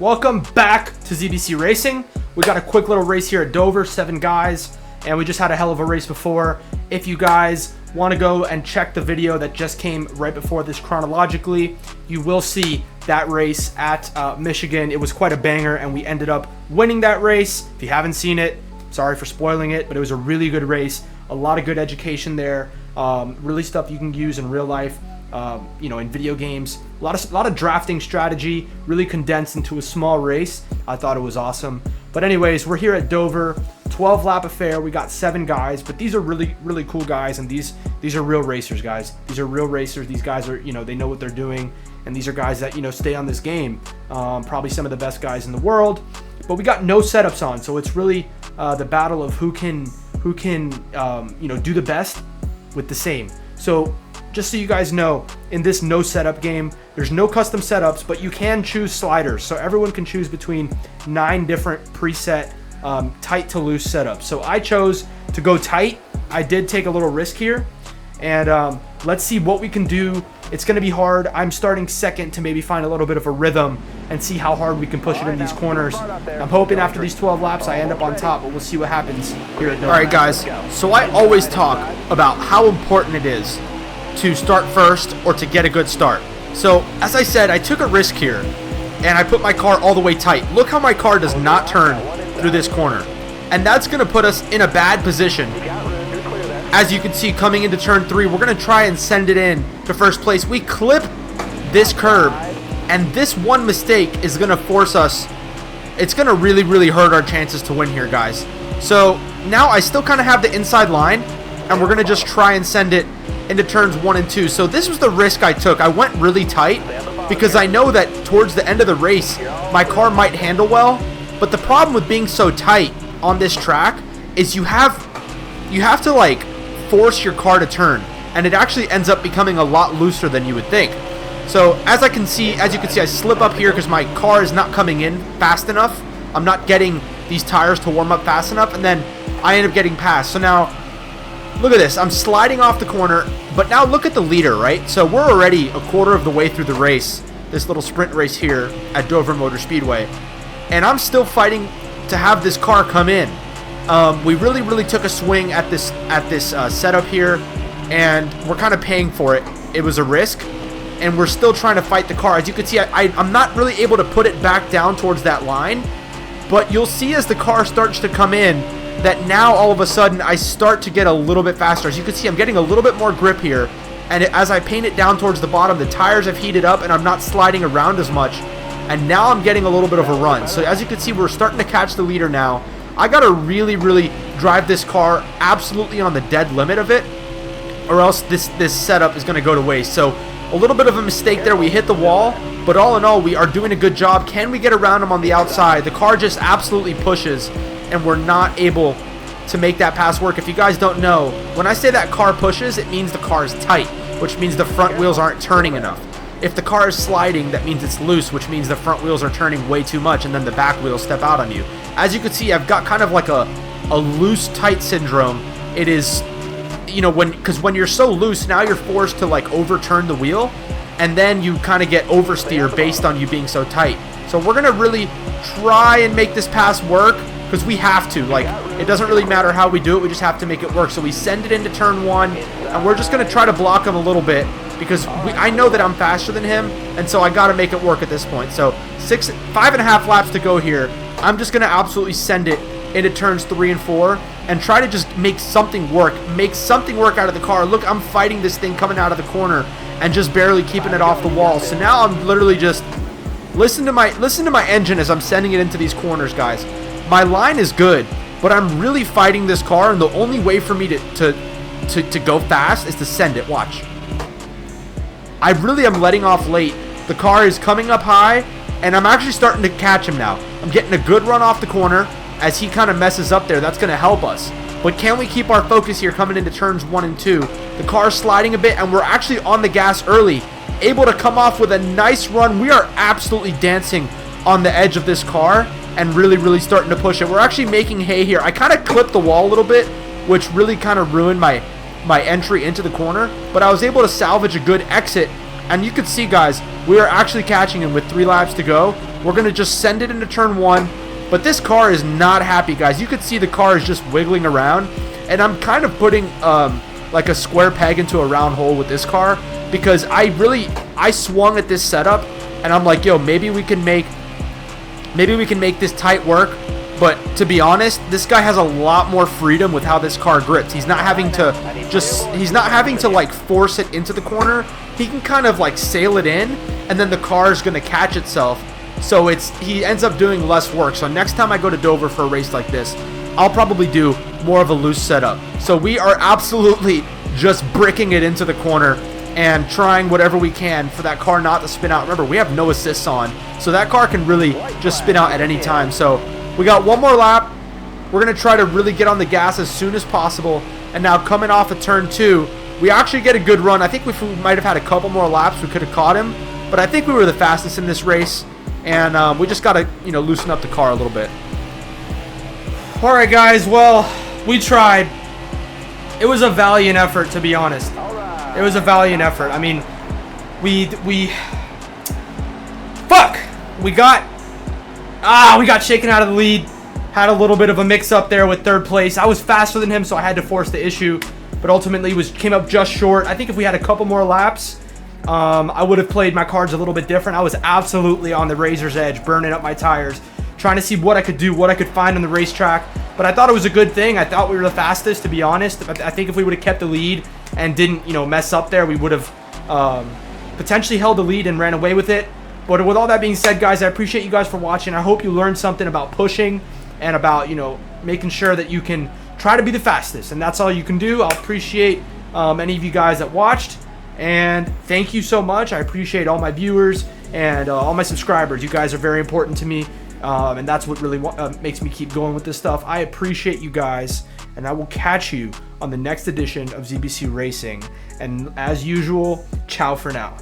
Welcome back to ZBC Racing. We got a quick little race here at Dover, 7 guys, and we just had a hell of a race before. If you guys want to go and check the video that just came right before this chronologically, you will see that race at Michigan. It was quite a banger, and we ended up winning that race. If you haven't seen it, sorry for spoiling it, but it was a really good race. A lot of good education there. Really stuff you can use in real life. In video games, a lot of drafting strategy, really condensed into a small race. I thought it was awesome. But anyways, we're here at Dover, 12 lap affair. We got 7 guys, but these are really cool guys, and these are real racers, guys. These are real racers. These guys are, they know what they're doing, and these are guys that stay on this game. Probably some of the best guys in the world. But we got no setups on, so it's really the battle of who can do the best with the same. So just so you guys know, in this no setup game, there's no custom setups, but you can choose sliders. So everyone can choose between 9 different preset tight to loose setups. So I chose to go tight. I did take a little risk here, and let's see what we can do. It's going to be hard. I'm starting second to maybe find a little bit of a rhythm and see how hard we can push it in these corners. I'm hoping after these 12 laps I end up on top, but we'll see what happens here at Dover. All right, guys. So I always talk about how important it is to start first or to get a good start. So as I said, I took a risk here and I put my car all the way tight. Look how my car does not turn through this corner, and that's going to put us in a bad position. As you can see, coming into turn 3, we're going to try and send it in to first place. We clip this curb, and this one mistake is going to force us. It's going to really hurt our chances to win here, guys. So now I still kind of have the inside line, and we're going to just try and send it into turns 1 and 2. So this was the risk I took. I went really tight because I know that towards the end of the race my car might handle well, but the problem with being so tight on this track is you have to like force your car to turn, and it actually ends up becoming a lot looser than you would think. So as you can see, I slip up here because my car is not coming in fast enough. I'm not getting these tires to warm up fast enough, and then I end up getting past. So now look at this. I'm sliding off the corner, but now look at the leader, right? So we're already a quarter of the way through the race, this little sprint race here at Dover Motor Speedway, and I'm still fighting to have this car come in. We really took a swing at this setup here, and we're kind of paying for it. It was a risk, and we're still trying to fight the car. As you can see, I'm not really able to put it back down towards that line, but you'll see as the car starts to come in that now all of a sudden I start to get a little bit faster. As you can see, I'm getting a little bit more grip here, and as I paint it down towards the bottom, the tires have heated up and I'm not sliding around as much, and now I'm getting a little bit of a run. So as you can see, we're starting to catch the leader now. I gotta really drive this car absolutely on the dead limit of it, or else this setup is gonna go to waste. So a little bit of a mistake there. We hit the wall, but all in all, we are doing a good job. Can we get around him on the outside? The car just absolutely pushes, and we're not able to make that pass work. If you guys don't know, when I say that car pushes, it means the car is tight, which means the front wheels aren't turning enough. If the car is sliding, that means it's loose, which means the front wheels are turning way too much, and then the back wheels step out on you. As you can see, I've got kind of like a loose tight syndrome. It is, because when you're so loose, now you're forced to like overturn the wheel, and then you kind of get oversteer based on you being so tight. So we're gonna really try and make this pass work, because we have to. Like, it doesn't really matter how we do it, we just have to make it work. So we send it into turn 1, and we're just going to try to block him a little bit, because I know that I'm faster than him, and so I got to make it work at this point. So 5.5 laps to go here. I'm just going to absolutely send it into turns 3 and 4 and try to just make something work. Make something work out of the car. Look, I'm fighting this thing coming out of the corner and just barely keeping it off the wall. So now I'm literally just listen to my engine as I'm sending it into these corners, guys. My line is good, but I'm really fighting this car, and the only way for me to go fast is to send it. Watch. I really am letting off late. The car is coming up high, and I'm actually starting to catch him now. I'm getting a good run off the corner as he kind of messes up there. That's going to help us. But can we keep our focus here coming into turns 1 and 2? The car's sliding a bit, and we're actually on the gas early, able to come off with a nice run. We are absolutely dancing on the edge of this car and really starting to push it. We're actually making hay here. I kind of clipped the wall a little bit, which really kind of ruined my entry into the corner, but I was able to salvage a good exit, and you can see, guys, we are actually catching him with 3 laps to go. We're going to just send it into turn 1. But this car is not happy, guys. You can see the car is just wiggling around. And I'm kind of putting like a square peg into a round hole with this car, because I swung at this setup and I'm like, yo, maybe we can make this tight work. But to be honest, this guy has a lot more freedom with how this car grips. He's not having to like force it into the corner. He can kind of like sail it in, and then the car is going to catch itself. So he ends up doing less work. So next time I go to Dover for a race like this, I'll probably do more of a loose setup. So we are absolutely just bricking it into the corner and trying whatever we can for that car not to spin out. Remember, we have no assists on, so that car can really just spin out at any time. So we got one more lap. We're going to try to really get on the gas as soon as possible. And now coming off of turn 2, we actually get a good run. I think if we might have had a couple more laps, we could have caught him. But I think we were the fastest in this race. And we just got to, loosen up the car a little bit. All right, guys. Well, we tried. It was a valiant effort, to be honest. It was a valiant effort. I mean, we got shaken out of the lead. Had a little bit of a mix-up there with third place. I was faster than him, so I had to force the issue. But ultimately, came up just short. I think if we had a couple more laps, I would have played my cards a little bit different. I was absolutely on the razor's edge, burning up my tires, trying to see what I could do, what I could find on the racetrack. But I thought it was a good thing. I thought we were the fastest, to be honest. I think if we would have kept the lead and didn't, mess up there, we would have potentially held the lead and ran away with it. But with all that being said, guys, I appreciate you guys for watching. I hope you learned something about pushing and about, making sure that you can try to be the fastest. And that's all you can do. I'll appreciate any of you guys that watched. And thank you so much. I appreciate all my viewers and all my subscribers. You guys are very important to me. And that's what really makes me keep going with this stuff. I appreciate you guys. And I will catch you on the next edition of ZBC Racing. And as usual, ciao for now.